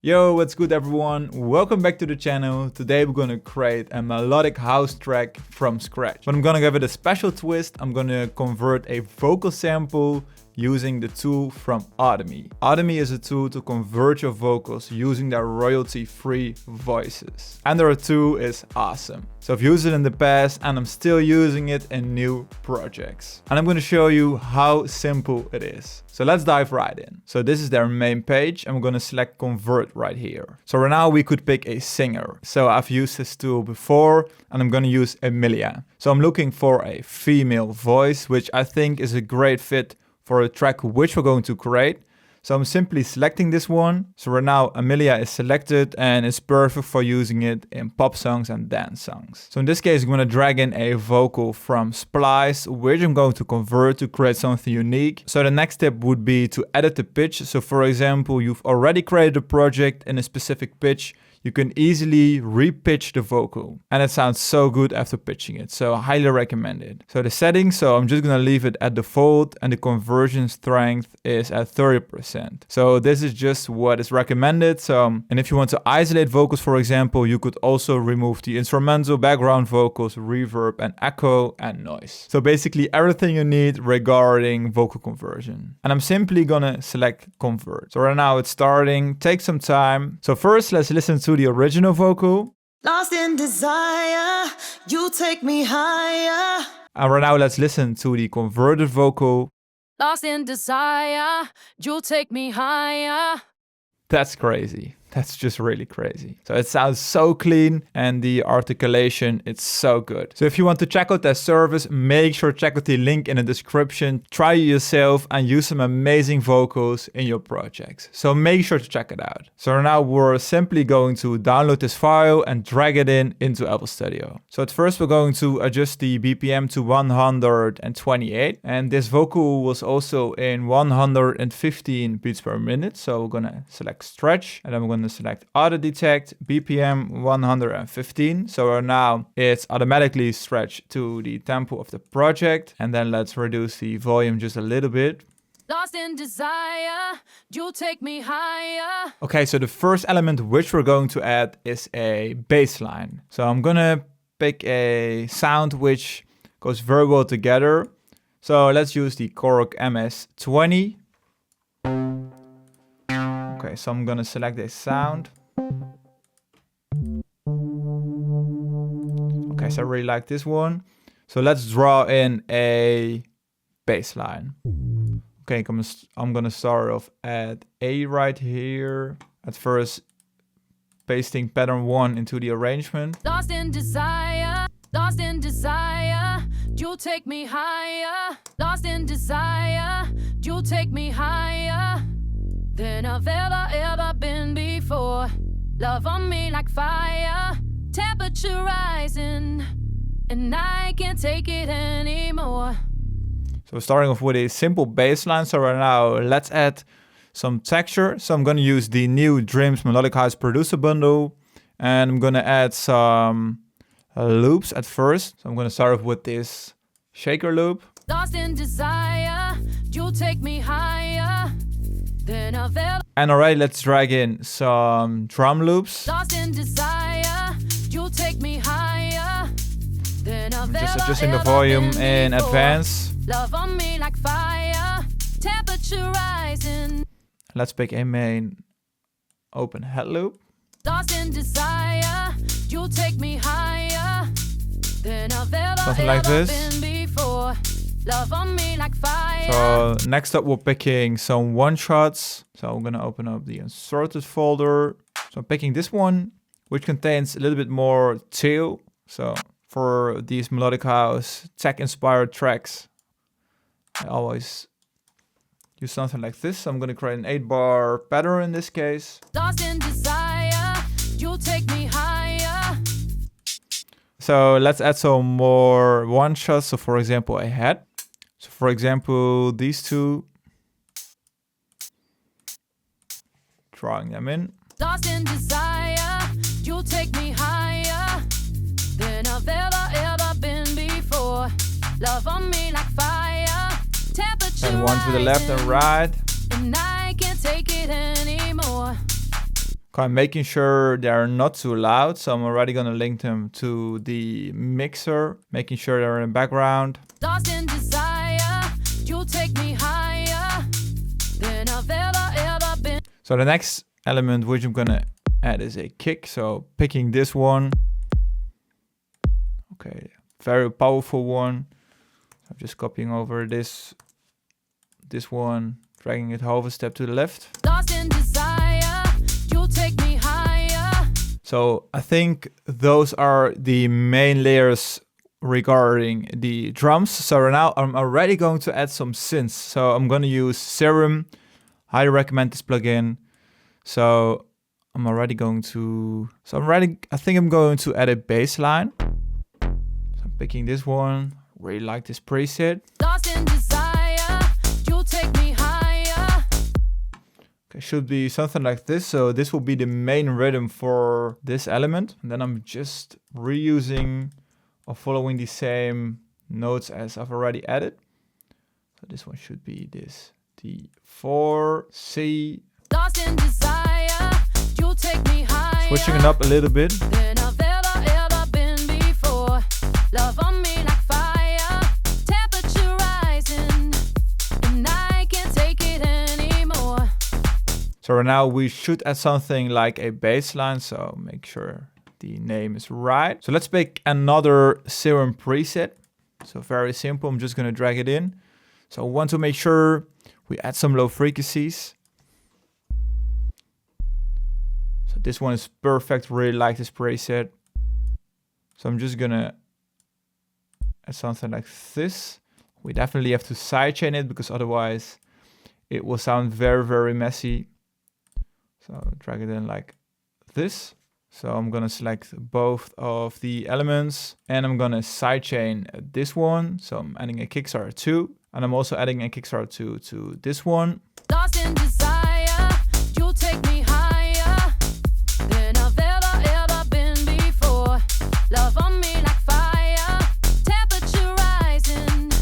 Yo, what's good everyone? Welcome back to the channel. Today we're gonna create a melodic house track from scratch. But I'm gonna give it a special twist. I'm gonna convert a vocal sample using the tool from Audimee. Audimee is a tool to convert your vocals using their royalty-free voices. And their tool is awesome. So I've used it in the past and I'm still using it in new projects. And I'm gonna show you how simple it is. So let's dive right in. So this is their main page and we're gonna select convert right here. So right now we could pick a singer. So I've used this tool before and I'm gonna use Emilia. So I'm looking for a female voice, which I think is a great fit for a track which we're going to create. So I'm simply selecting this one. So right now Emilia is selected and it's perfect for using it in pop songs and dance songs. So in this case, I'm going to drag in a vocal from Splice, which I'm going to convert to create something unique. So the next step would be to edit the pitch. So for example, you've already created a project in a specific pitch. You can easily re-pitch the vocal and it sounds so good after pitching it. So I highly recommend it. So the settings, so I'm just gonna leave it at default and the conversion strength is at 30%. So this is just what is recommended. And if you want to isolate vocals, for example, you could also remove the instrumental, background vocals, reverb and echo and noise. So basically everything you need regarding vocal conversion. And I'm simply gonna select convert. So right now it's starting, take some time. So first let's listen to the original vocal. Lost in desire, you take me higher. And right now let's listen to the converted vocal. Lost in desire, you take me higher. That's crazy. That's just really crazy. So it sounds so clean and the articulation, it's so good. So if you want to check out that service, make sure to check out the link in the description. Try it yourself and use some amazing vocals in your projects. So make sure to check it out. So now we're simply going to download this file and drag it into FL Studio. So at first we're going to adjust the BPM to 128. And this vocal was also in 115 beats per minute. So we're gonna select stretch and then we're going to select auto detect BPM 115. So now it's automatically stretched to the tempo of the project. And then let's reduce the volume just a little bit. Lost in desire, you take me higher. Okay, so the first element which we're going to add is a bass line. So I'm gonna pick a sound which goes very well together. So let's use the Korg MS-20. Okay, so I'm gonna select a sound. Okay, so I really like this one. So let's draw in a bass line. Okay, I'm gonna start off at A right here. At first, pasting pattern 1 into the arrangement. Lost in desire, you take me higher. Lost in desire, you take me higher than I've ever been before. Love on me like fire, temperature rising, and I can't take it anymore. So starting off with a simple bass line. So right now, let's add some texture. So I'm gonna use the new Dreams Melodic House Producer Bundle, and I'm gonna add some loops at first. So I'm gonna start off with this shaker loop. Lost in desire, you take me higher. And alright, let's drag in some drum loops. Lost in desire, you take me higher. Just adjusting the volume in advance. Love on me like fire, temperature rising. Let's pick a main open head loop. Lost in desire, you take me higher than I've Something like this. been before. Love on me like fire. So next up we're picking some one shots. So I'm gonna open up the inserted folder. So I'm picking this one, which contains a little bit more tail. So for these melodic house tech inspired tracks, I always use something like this. So I'm gonna create an 8-bar pattern in this case. Lost in desire, you take me higher. So let's add some more one shots. So for example, a head. So for example, these two, drawing them in. Lost in desire, you take me higher than I've ever been before. Love on me like fire, temperature And one to the left and right. and I can't take it anymore. Okay, I'm making sure they're not too loud, so I'm already gonna link them to the mixer, making sure they're in the background. Lost in desire, you take me higher than I've ever been. So the next element which I'm gonna add is a kick. So picking this one. Okay, very powerful one. I'm just copying over this one, dragging it half a step to the left. Lost in desire, you take me higher. So I think those are the main layers regarding the drums. So now I'm already going to add some synths. So I'm going to use Serum. Highly recommend this plugin. So I'm already going to, I think I'm going to add a bass line. So I'm picking this one. Really like this preset. Lost in desire, you take me higher. Okay, should be something like this. So this will be the main rhythm for this element. And then I'm just reusing or following the same notes as I've already added. So this one should be this D4, C. Lost in desire, you take me higher. Switching it up a little bit. Than I've ever been before. Love on me like fire, temperature rising, and I can't take it anymore. So now we should add something like a bass line. So make sure the name is right. So let's pick another Serum preset. So very simple. I'm just going to drag it in. So I want to make sure we add some low frequencies. So this one is perfect. Really like this preset. So I'm just going to add something like this. We definitely have to sidechain it because otherwise it will sound very, very messy. So drag it in like this. So I'm gonna select both of the elements and I'm gonna sidechain this one. So I'm adding a Kickstarter 2 and I'm also adding a Kickstarter 2 to this one. Lost in desire, you take me higher than I've ever been before. Love on me like fire, temperature rising,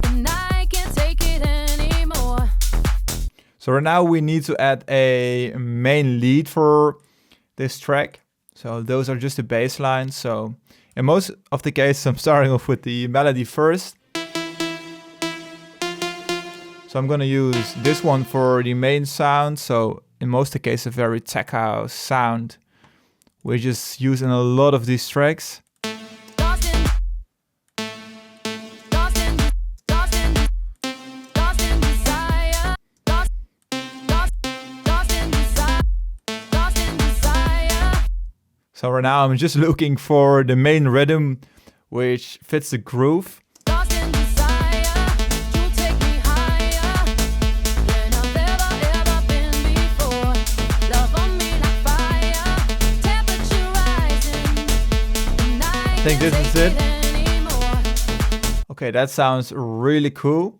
and I can't take it anymore. So right now we need to add a main lead for this track. So those are just the bass lines. So in most of the cases, I'm starting off with the melody first. So I'm gonna use this one for the main sound. So in most of the cases, a very tech house sound. We're just using a lot of these tracks. So right now I'm just looking for the main rhythm which fits the groove. I think this is it. Okay, that sounds really cool.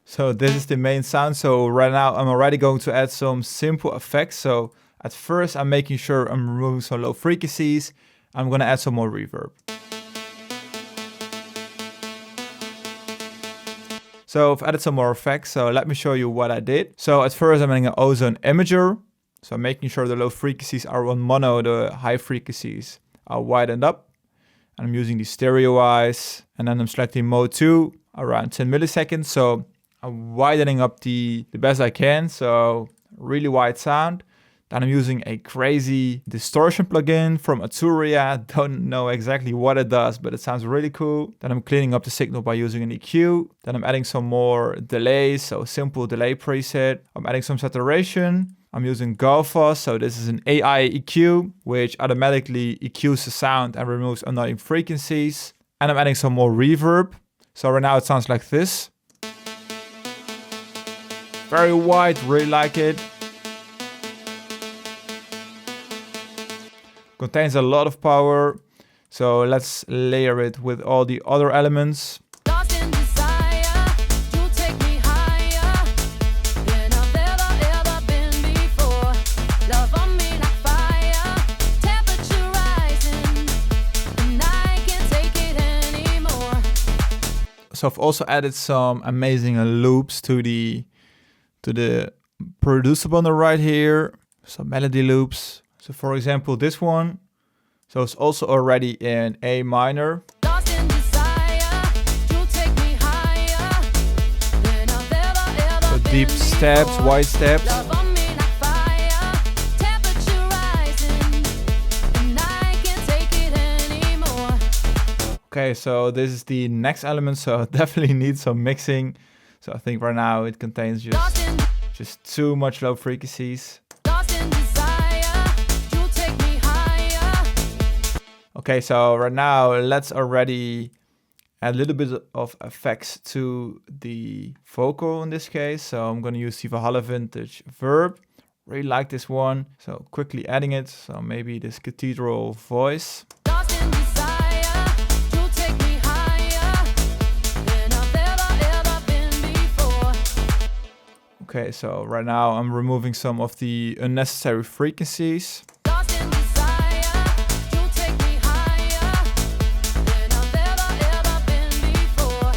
So this is the main sound. So right now I'm already going to add some simple effects. So at first I'm making sure I'm removing some low frequencies. I'm gonna add some more reverb. So I've added some more effects. So let me show you what I did. So at first I'm adding an ozone imager. So I'm making sure the low frequencies are on mono, the high frequencies are widened up. And I'm using the stereo eyes. And then I'm selecting mode 2, around 10 milliseconds. So I'm widening up the best I can. So really wide sound. Then I'm using a crazy distortion plugin from Arturia. Don't know exactly what it does, but it sounds really cool. Then I'm cleaning up the signal by using an EQ. Then I'm adding some more delays, so simple delay preset. I'm adding some saturation. I'm using Golfos, so this is an AI EQ, which automatically EQs the sound and removes annoying frequencies. And I'm adding some more reverb. So right now it sounds like this. Very wide, really like it. Contains a lot of power, so let's layer it with all the other elements. Lost in desire, you take me higher than I've ever been before. Love on me like fire, temperature rising, and I can't take it anymore. So I've also added some amazing loops to the producible right here, some melody loops. So for example, this one. So it's also already in A minor. Lost in desire, you take me higher than I've ever So been deep steps, before. wide steps. Love on me like fire, temperature rising, and I can't take it anymore. Okay, so this is the next element, so definitely needs some mixing. So I think right now it contains just too much low frequencies. Lost in desire, you take me higher. Okay, so right now let's already add a little bit of effects to the vocal in this case. So I'm gonna use the Valhalla Vintage Verb. Really like this one. So quickly adding it. So maybe this cathedral voice. Lost in desire, you take me higher than I've ever been before. Okay, so right now I'm removing some of the unnecessary frequencies. Lost in desire, you take me higher than I've ever been before.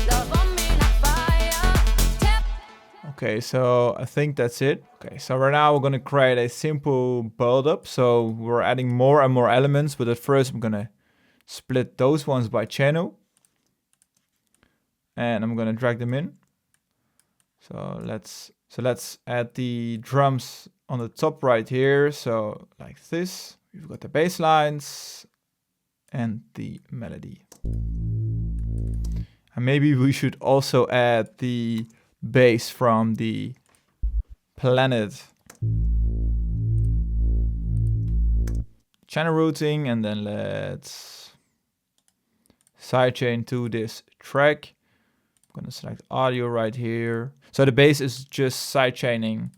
Love on me like fire. Tap. Okay, so I think that's it. Okay, so right now we're gonna create a simple build-up. So we're adding more and more elements, but at first I'm gonna split those ones by channel. And I'm gonna drag them in. So let's add the drums on the top right here. So like this, we've got the bass lines and the melody. And maybe we should also add the bass from the planet channel routing, and then let's sidechain to this track. I'm gonna select audio right here. So the bass is just sidechaining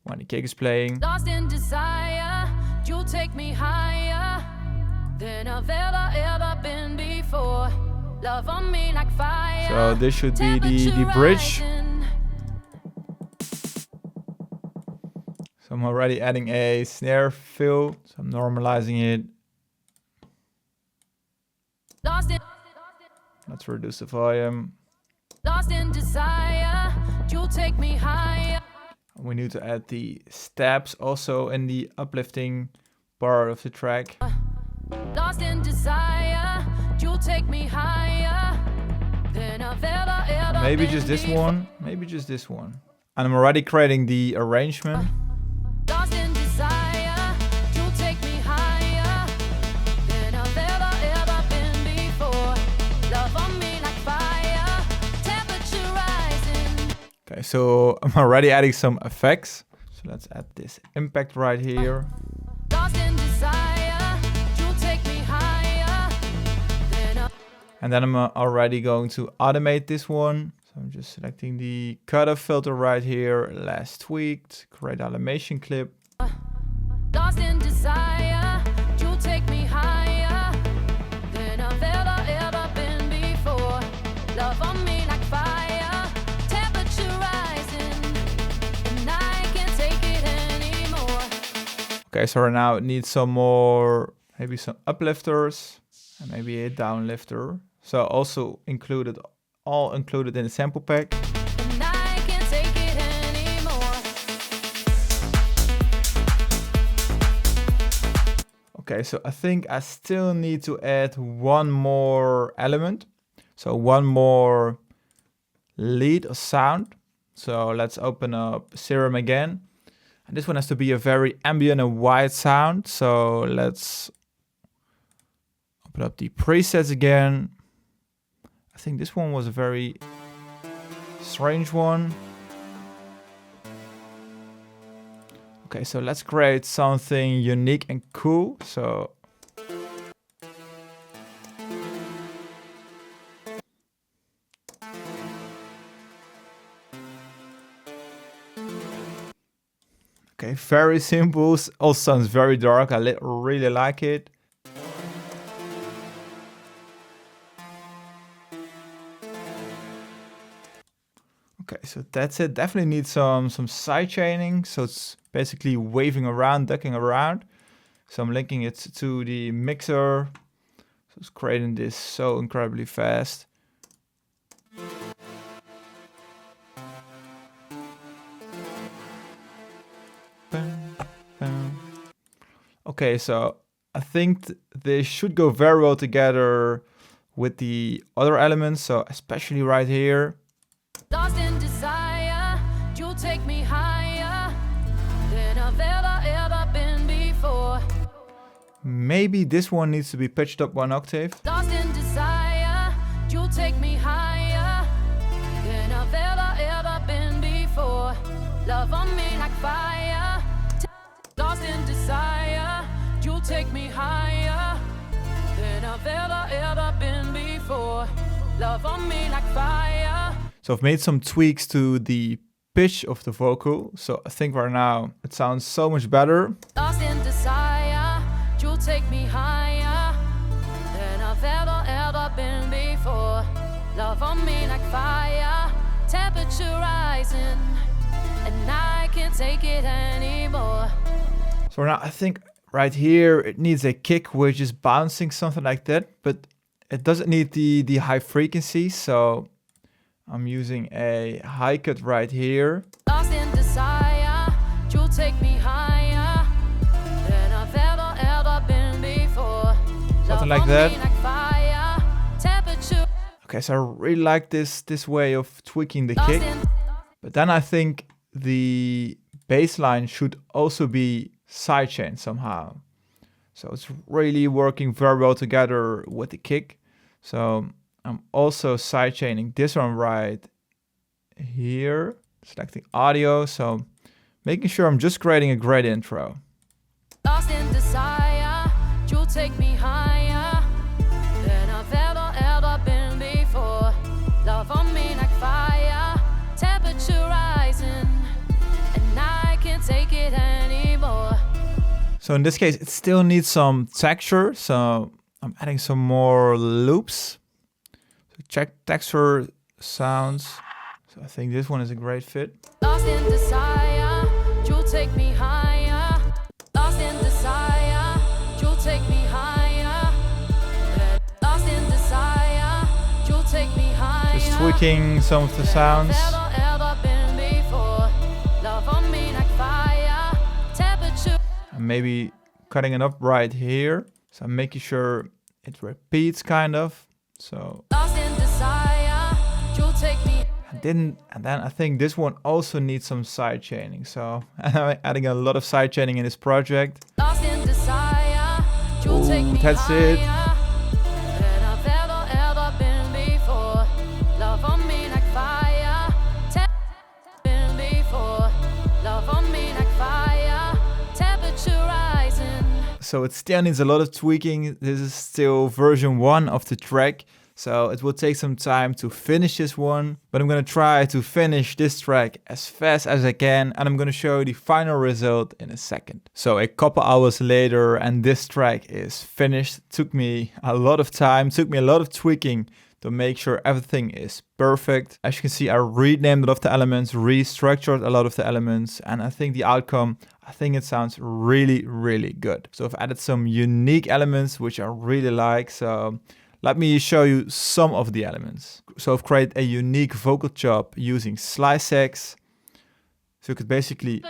when the kick is playing. Lost in desire, you take me higher than I've ever been before. Love on me like fire. So this should be the bridge. Rising. So I'm already adding a snare fill. So I'm normalizing it. Lost in, Let's reduce the volume. lost in desire, you take me higher. We need to add the steps also in the uplifting part of the track. Lost in desire, you take me higher than I've ever Maybe been just this before. one. Maybe just this one. And I'm already creating the arrangement. Lost in desire, you take me higher than I've ever been before. Love on me like fire, temperature rising. Okay, so I'm already adding some effects. So let's add this impact right here. Lost in desire, you take me higher than I. And then I'm already going to automate this one. So I'm just selecting the cutoff filter right here, last tweaked, create automation clip. Lost in desire, you take me higher than I've ever been before. Love on me like fire, temperature rising, and I can't take it anymore. Okay, so right now it needs some more, maybe some uplifters and maybe a downlifter. So also included, all included in the sample pack. And I can't take it anymore. Okay, so I think I still need to add one more element. So one more lead or sound. So let's open up Serum again. And this one has to be a very ambient and wide sound. So let's open up the presets again. I think this one was a very strange one. Okay, so let's create something unique and cool. So okay, very simple. Also sounds very dark. I really like it. Okay, so that's it. Definitely need some side chaining. So it's basically waving around, ducking around. So I'm linking it to the mixer. So it's creating this so incredibly fast. Okay, so I think they should go very well together with the other elements. So especially right here. Lost in desire, you'll take me higher than I've ever been before. Maybe this one needs to be pitched up 1 octave. Lost in desire, you'll take me higher than I've ever been before. Love on me like fire. Lost in desire, you'll take me higher than I've ever been before. Love on me like fire. So I've made some tweaks to the pitch of the vocal. So I think right now it sounds so much better. Lost in desire, you'll take me higher than I've ever been before. Love on me like fire, temperature rising, and I can't take it anymore. So now I think right here it needs a kick which is bouncing, something like that, but it doesn't need the high frequency. So I'm using a high cut right here. Lost in desire, you'll take me higher than I've ever been before. Something like that. Okay, so I really like this way of tweaking the kick. But then I think the bass line should also be sidechained somehow. So it's really working very well together with the kick. So I'm also sidechaining this one right here. Selecting audio, so making sure I'm just creating a great intro. Lost in desire, you'll take me higher than I've ever been before. Love on me like fire, temperature rising, and I can't take it anymore. So in this case, it still needs some texture, so I'm adding some more loops. So check texture sounds. So I think this one is a great fit. Lost in desire, you'll take me higher. Lost in desire, you'll take me higher. Lost in desire, you'll take me higher. Just tweaking some of the sounds. Ever been before. Love on me like fire, temperature. And maybe cutting it up right here. So I'm making sure it repeats kind of. So Lost in desire, you'll take me. and then I think this one also needs some side chaining. So I'm adding a lot of side chaining in this project. Lost in desire, you'll take me That's it. higher than I've ever been before. Love on me like fire, been before. Love on me like fire, temperature rising. So it still needs a lot of tweaking. This is still version 1 of the track. So it will take some time to finish this one, but I'm gonna try to finish this track as fast as I can, and I'm gonna show you the final result in a second. So a couple hours later, and this track is finished. Took me a lot of time, took me a lot of tweaking to make sure everything is perfect. As you can see, I renamed a lot of the elements, restructured a lot of the elements, and I think the outcome, I think it sounds really, really good. So I've added some unique elements, which I really like. So let me show you some of the elements. So I've created a unique vocal chop using slice X. So you could basically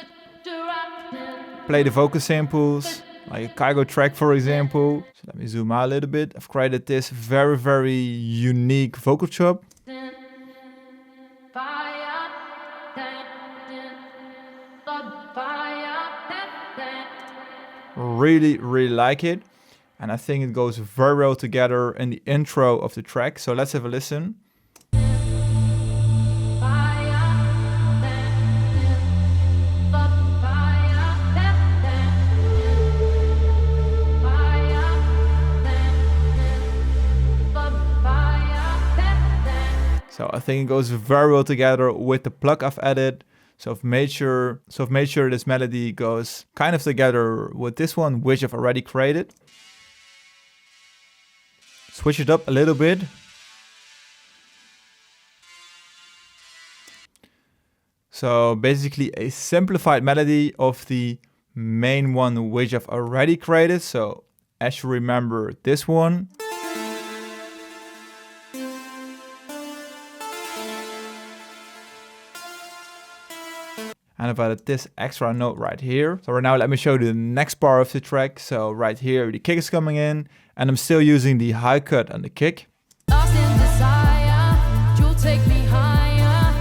play the vocal samples, like a cargo track, for example. So let me zoom out a little bit. I've created this very, very unique vocal chop. Really, really like it. And I think it goes very well together in the intro of the track. So let's have a listen. So I think it goes very well together with the Pluck I've added. So I've made sure this melody goes kind of together with this one, which I've already created. Switch it up a little bit. So basically a simplified melody of the main one which I've already created. So as you remember, this one. And I've added this extra note right here. So right now, let me show you the next part of the track. So right here, the kick is coming in, and I'm still using the high cut on the kick. Lost in desire, you'll take me higher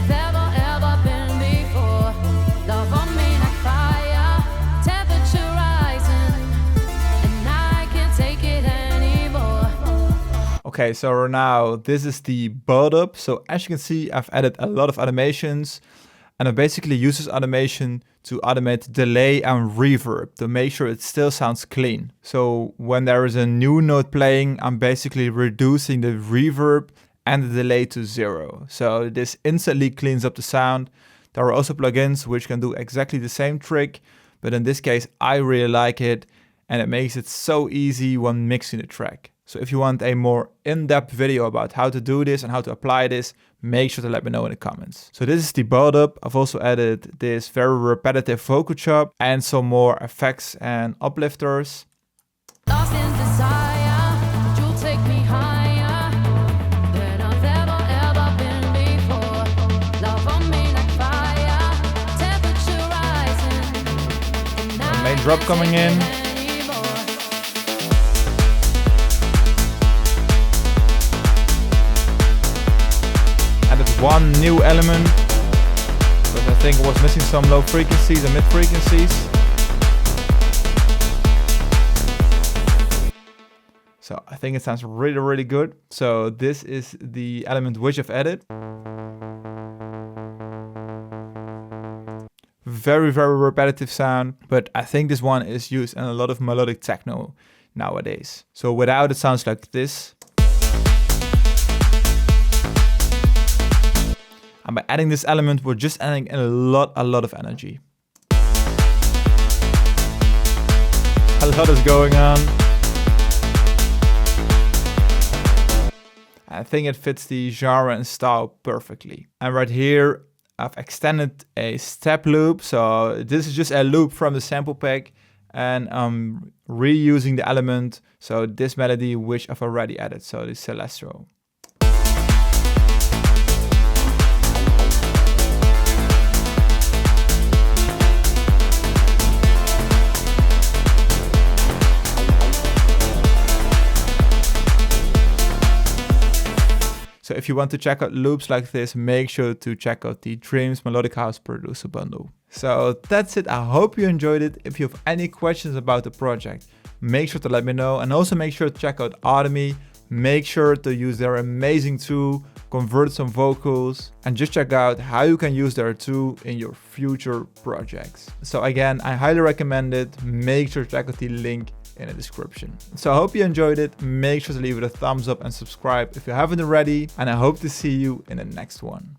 than I've ever been before. Love on me like fire, temperature rising, and I can't take it anymore. Okay, so now this is the build up. So as you can see, I've added a lot of automations, and I basically use this automation to automate delay and reverb to make sure it still sounds clean. So when there is a new note playing, I'm basically reducing the reverb and the delay to 0. So this instantly cleans up the sound. There are also plugins which can do exactly the same trick, but in this case, I really like it, and it makes it so easy when mixing the track. So if you want a more in-depth video about how to do this and how to apply this, make sure to let me know in the comments. So this is the build up. I've also added this very repetitive vocal chop and some more effects and uplifters. Lost in desire, you'll take me higher than I've ever been before. Love on me like fire, temperature rising, and The main drop coming in. Added one new element, because I think I was missing some low frequencies and mid frequencies. So I think it sounds really, really good. So this is the element which I've added. Very, very repetitive sound, but I think this one is used in a lot of melodic techno nowadays. So without, it sounds like this. And by adding this element, we're just adding a lot of energy. A lot is going on. I think it fits the genre and style perfectly. And right here, I've extended a step loop. So this is just a loop from the sample pack, and I'm reusing the element. So this melody, which I've already added, so the Celestro. So if you want to check out loops like this, make sure to check out the Dreams Melodic House Producer Bundle. So that's it. I hope you enjoyed it. If you have any questions about the project, make sure to let me know. And also make sure to check out Audimee. Make sure to use their amazing tool, convert some vocals, and just check out how you can use their tool in your future projects. So again, I highly recommend it. Make sure to check out the link in the description. So I hope you enjoyed it. Make sure to leave it a thumbs up and subscribe if you haven't already. And I hope to see you in the next one.